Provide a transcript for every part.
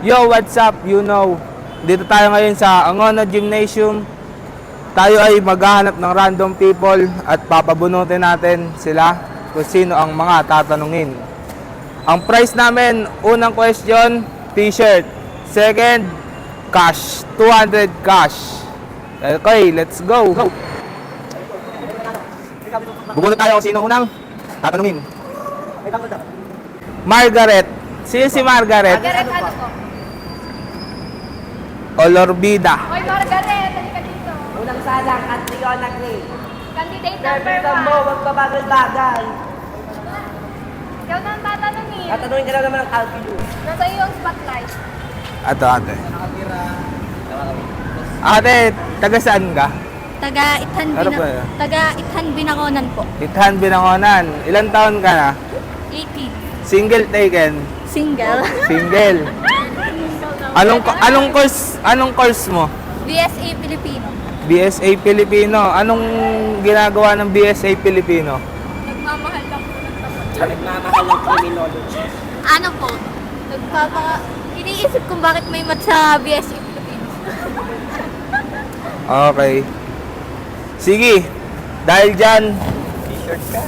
Yo, what's up? You know, dito tayo ngayon sa Angono Gymnasium. Tayo ay maghahanap ng random people at papabunutin natin sila kung sino ang mga tatanungin. Ang prize namin, unang question, t-shirt. Second, cash. 200 cash. Okay, let's go. Bubunot tayo kung sino unang tatanungin. Margaret. Sino si Margaret? Margaret, ano po? Olorbida. Hoy, Margaret, halika dito. Unang salang at Leona Gray. Candidate number Service mo, 1. huwag babagal-bagal. Ikaw na ang tatanungin. Tatanungin ka lang naman ng calculus. Nasa iyo ang spotlight. Ato, ate. Ate, taga saan ka? Ano po yun? Taga Ithan Binaconan po. Ithan, Binangonan. Ilan taon ka na? 18. Single taken? Single. Single. Anong course mo? BSA Filipino. BSA Filipino. Anong ginagawa ng BSA Filipino? Nagmamahal lang po ng tapat. Nagmamahal ng criminology. Ano po? Iniisip kung bakit may mat sa BSA Filipino. Okay. Sige. Dahil dyan, T-shirt ka.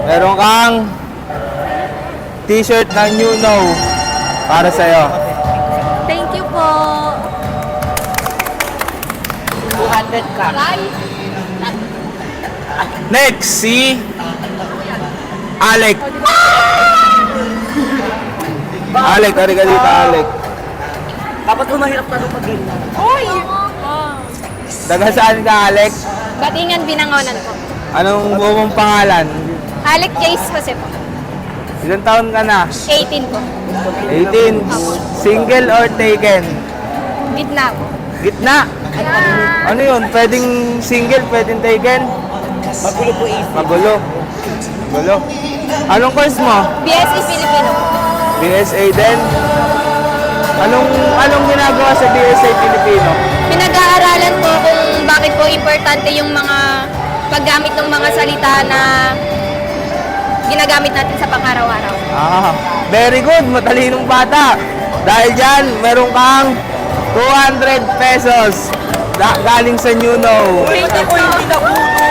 meron kang t-shirt ng New Know para sa'yo. Thank you po. 200 ka. Bye. Next, si Alec. Alec, ari ka dito, Alec. Dapat mo mahirap na pag ganyan. Oy! Taga saan ka, Alec? Batingan, Binangonan po. Anong buong pangalan? Alec Jace Jose po. Ilang taon ka na? 18 po. 18. Single or taken? Gitna po. Gitna. Ano yun? Pwedeng single, pwedeng taken? Magulo po is. Magulo. Magulo. Anong course mo? BSA Filipino po. BSA din? Anong ginagawa sa BSA Filipino? Pinag-aaralan po kung bakit po importante yung mga paggamit ng mga salita na ginagamit natin sa pang-araw-araw. Very good. Matalinong bata. Dahil dyan, meron kang 200 pesos galing sa New Know. Wait ako, hindi na puto.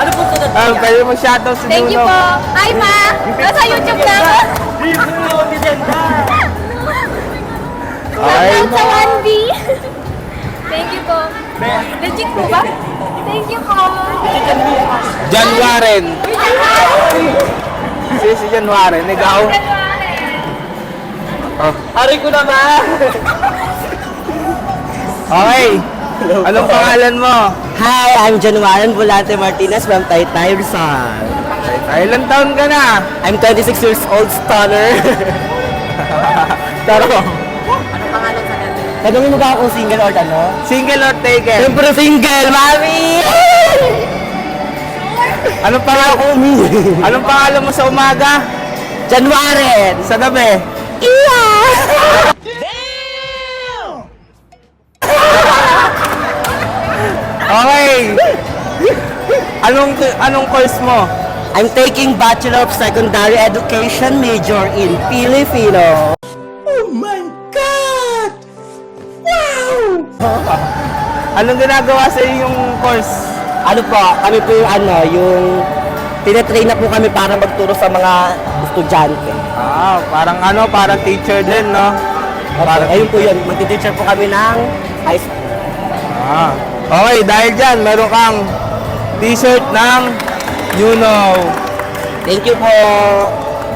Ano po ito? Pwede mo shoutout sa Thank New you Know. po. Hi, Ma! Nasa YouTube na ako. Okay. Shoutout sa 1B. Thank you po. Legit po ba? Thank you po. John Warren. Si John Warren. Ikaw? Oh. Hari ko naman. Okay. Anong pangalan mo? Hi, I'm John Warren Volante Martinez from Taytay Rizal. Ilang taon ka na? I'm 26 years old, stunner. Taro. Ano pangalan sa natin? Tanungin mo ba kung single or ano? Single or taken? Siyempre single, mami! Anong pangalan? Anong pangalan mo sa umaga? John Warren! Sa gabi? Iya! Okay. Anong course mo? I'm taking Bachelor of Secondary Education major in Filipino. Oh my God! Wow! Anong ginagawa sa iyong course? Ano po, kami po yung tinetrain na po kami para magturo sa mga estudyante. Parang teacher din, no? Ayun po yun, magti-teacher po kami ng high school. Okay, dahil dyan, meron kang t-shirt ng New Know. Thank you po!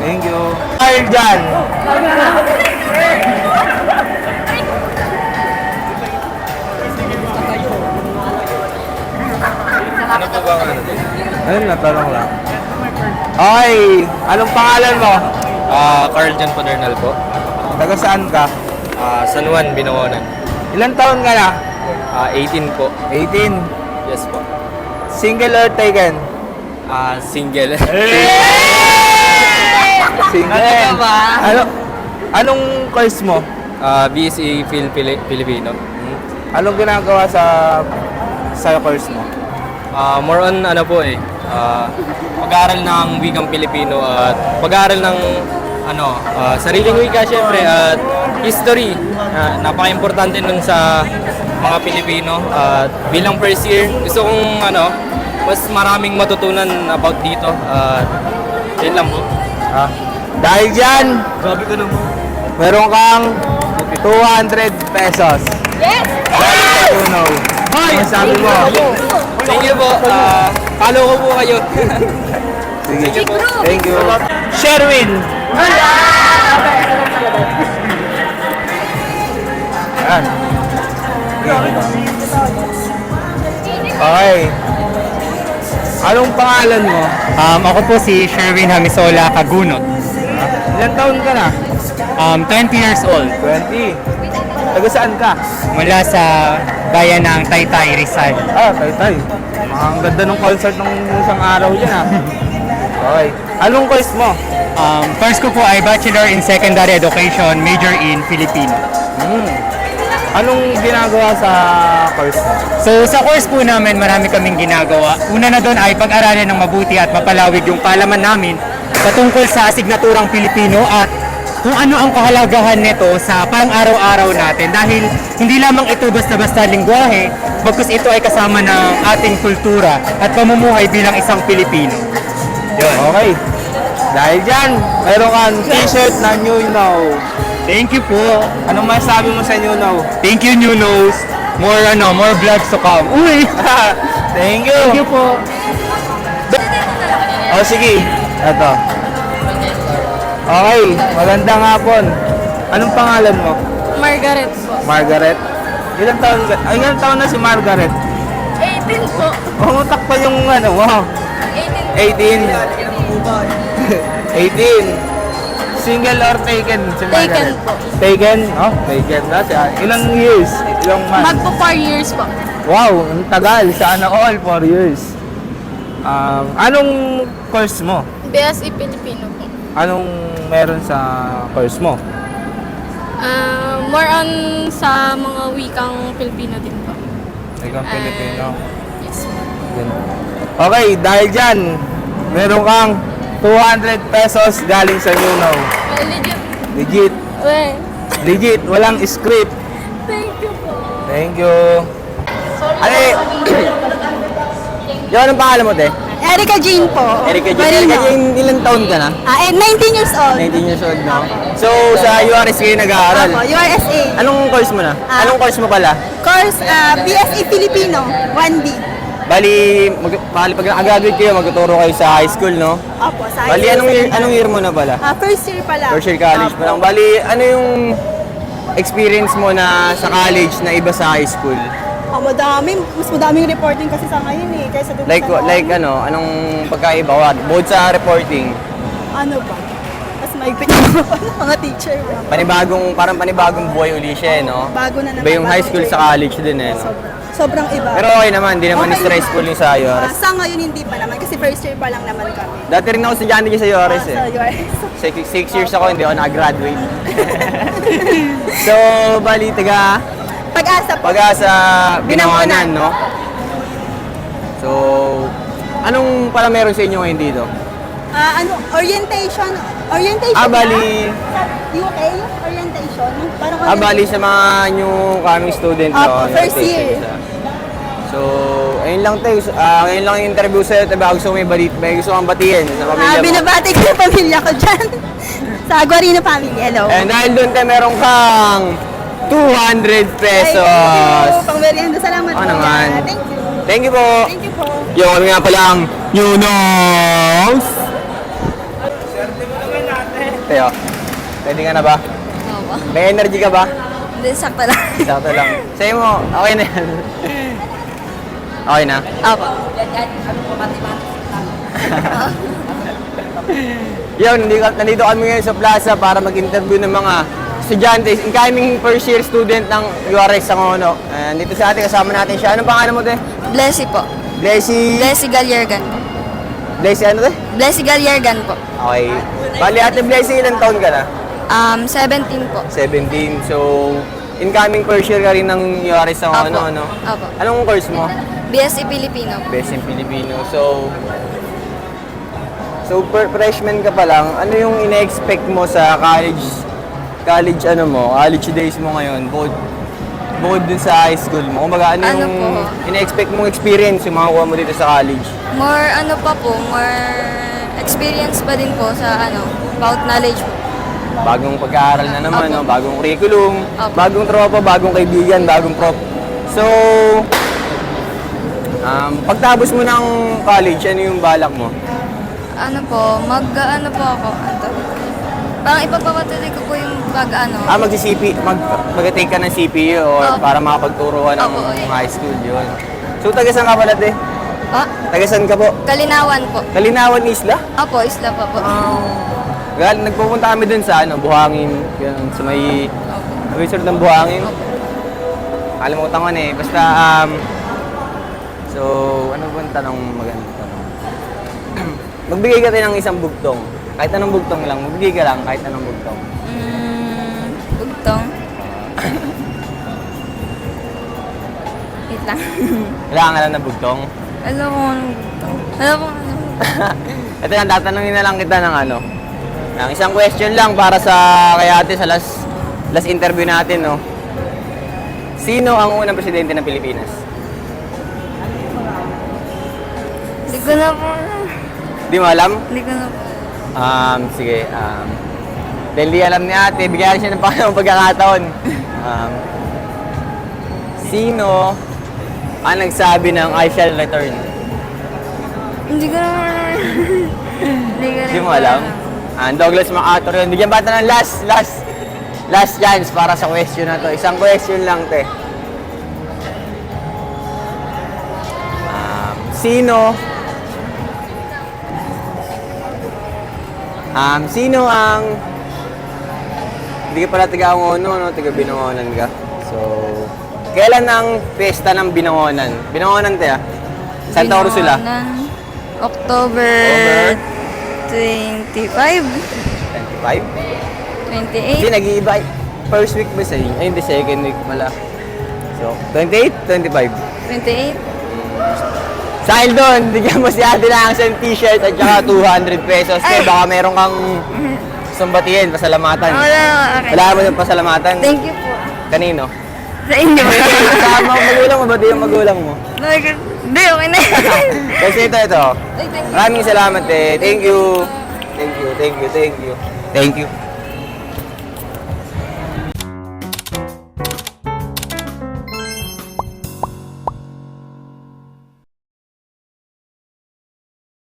Thank you. Dahil dyan, ano po ba ayun, natanong lang. Okay, anong pangalan mo? Carl Jan Padernal po. Taga saan ka? San Juan, Binangonan. Ilang taon ka na? 18 po. 18. Yes po. Single or taken? Single. Single. Anong course mo? BSA Filipino. Anong ginagawa sa course mo? More on pag-aaral ng wikang Pilipino at pag-aaral ng Sariling wika syempre at history. Napaka-importante nun sa mga Pilipino. At bilang first year, gusto kong mas maraming matutunan about dito. At yun lang po. Dahil dyan, Grabe ko naman. meron kang 200 pesos. Yes! Tunaw. Ano sabi mo? Thank you po. Follow ko po kayo. Sige. Thank you. Sherwin. Yan. Okay. Anong pangalan mo? Ako po si Sherwin Hamisola Kagunot. Ilan taon ka na? 20 years old. 20. Taga saan ka? Mula sa bayan ng Taytay, Rizal. Tay. Ang ganda ng concert ng isang araw dyan Okay. Anong course mo? First ko po ay Bachelor in Secondary Education, major in Filipino. Anong ginagawa sa course mo? So sa course po namin, marami kaming ginagawa. Una na doon ay pag-aralan ng mabuti at mapalawig yung kaalaman namin patungkol sa asignaturang Pilipino at kung ano ang kahalagahan nito sa pang-araw-araw natin dahil hindi lamang ito basta-basta lingwahe, bagkus ito ay kasama ng ating kultura at pamumuhay bilang isang Pilipino. Okay. Dahil dyan, meron kang t-shirt na New Now. Thank you po. Anong masasabi mo sa New Now? Thank you, New Nose. More vlogs to come. Uy! Thank you. Thank you po. Sige. Ito. Okay. Magandang hapon. Anong pangalan mo? Margaret po. Margaret? Ilang taon na si Margaret? 18 po. Umutak pa yung wow. 18. 18. Single or taken si Margaret? Taken po. Taken? Taken na siya. Ilang years? Ilang months? Magpo 4 years po. Wow, ang tagal. Sana all 4 years. Anong course mo? BSE Filipino po. Anong meron sa course mo? More on sa mga wikang Filipino din po. Ikaw Filipino. Yes po. Okay, dahil dyan, meron kang 200 pesos galing sa New Now. Legit. Legit. Well, Legit. Walang script. thank you po. Thank you. Yung anong pangalan mo, te? Erica Jane po. Erika Marino. ilang taon ka na? 19 years old. 19 years old, no? So, sa URS kayo nag-aaral? Opo, URSA. Anong course mo na? Anong course mo pala? Course, BSE Filipino, 1B. Bali, pag nag-graduate kayo, magtuturo kayo sa high school, no? Opo, sa Bali, anong year mo na pala? First year pala. First year college pa lang. Bali, ano yung experience mo na sa college na iba sa high school? Mas madaming reporting kasi sa ngayon kaysa dun Like, sa anong pagkaiba? Bukod sa reporting, ano ba? Mas maigpit yung mga teacher. parang panibagong buhay uli siya, no? Bago na naman. Iba yung high school sa college din, no? Sobrang iba. Pero okay naman, hindi naman Okay stressful yung sa URS. Sa ngayon hindi pa naman kasi first year pa lang naman kami. Dati rin ako estudyante dyan sa URS, Sa URS. 6 years ako, hindi ako nakagraduate. So, bali, taga Pag-asa po. Pag-asa Binangonan, no? So, anong pala meron sa inyo ngayon dito? Orientation. Bali, Sa UK, orientation. Parang bali sa mga new coming student, Opo, first year. So, ayun lang tayo. Ngayon lang yung interview sa'yo. Tabi, gusto ko may gusto kang batiin sa pamilya mo. Binabati ko yung pamilya ko dyan. Sa Aguarino family, hello. And dahil doon tayo meron kang 200 pesos. Thank you. Pang merienda, salamat po. naman. Thank you. Thank you po. Thank you po. Yung kami nga pala ang New Nose. Teo, ready ka na ba? Oo. May energy ka ba? Hindi, sakto lang. Sakto lang. Sa'yo mo, okay na yan. Okay na? Opo. Yun, nandito kami ngayon sa plaza para mag-interview ng mga estudyante, incoming first year student ng URS Sangono. Dito sa atin, kasama natin siya. Anong pangalan mo, te? Blessy po. Blessy... Blessy Galyargan po. Blessy ano, te? Blessy Galyargan po. Okay. Bali, ate Blessy, ilang taon ka na? 17 po. 17. So, incoming first year ka rin ng URS Sangono, Opo. ano? Opo. Anong course mo? BSE Filipino. Best in Filipino. So, So, freshman ka pa lang, ano yung ina-expect mo sa college days mo ngayon, bukod dun sa high school mo? Kumbaga, ano Ano yung po? ina-expect mong experience yung makukuha mo dito sa college? More more experience pa din po sa about knowledge po. Bagong pag-aaral na naman, Opo. no? Bagong curriculum, Opo. bagong tropa, bagong kaibigan, bagong prof. So, pagtapos mo ng college, ano yung balak mo? Mag-ano po ako, parang ipagpapatuloy ko po yung Mag-take ka ng CPU or Opo. para makapagturo ka ng Opo, yun. high school, yun. So, taga-saan ka pala, te? Taga-saan ka po? Kalinawan po. Kalinawan Isla? Opo, isla pa po. Nagpupunta kami dun sa Buhangin, yun, sa may resort ng Buhangin. Kalimutan ko na eh. Basta, so, ano ba ang tanong maganda tanong? Magbigay ka tayo ng isang bugtong. Kahit anong bugtong lang, magbigay ka lang kahit anong bugtong. Bugtong. Wait lang. Kailangan ka lang ng bugtong. Alam mo anong bugtong. Alam mo anong Ito lang, tatanungin na lang kita ng ng isang question lang para sa kay ate sa last interview natin, no? Sino ang unang presidente ng Pilipinas? Hindi ko na po. Di mo alam? Hindi ko na po. Sige. Dahil di alam ni ate, bigyan siya ng pangalawang pagkakataon. Sino ang nagsabi ng I shall return? Hindi ko na Hindi ko na Di mo alam? Douglas MacArthur yun. Bigyan ba ito ng last chance para sa question na to. Isang question lang, te. Sino ang hindi ka pala taga-Angono, no? Taga-Binangonan ka. So, kailan ang pesta ng Binangonan? Binangonan, te, Santa Ursula? October 25, 25? 28. Hindi, nag-iiba. First week ba sa inyo? Ay, hindi, second week pala. So, 28, 25. 28. Dahil doon, bigyan mo si ate lang isang t-shirt at saka 200 pesos. Kaya baka meron kang sumbatiin, pasalamatan. Okay. Wala mo yung pasalamatan? Thank you po. Kanino? Sa inyo. Kasama ko magulang mo, ba't yung magulang mo? Hindi, okay na. Kasi ito. Ay, thank you. Maraming salamat, eh. Thank you. Thank you.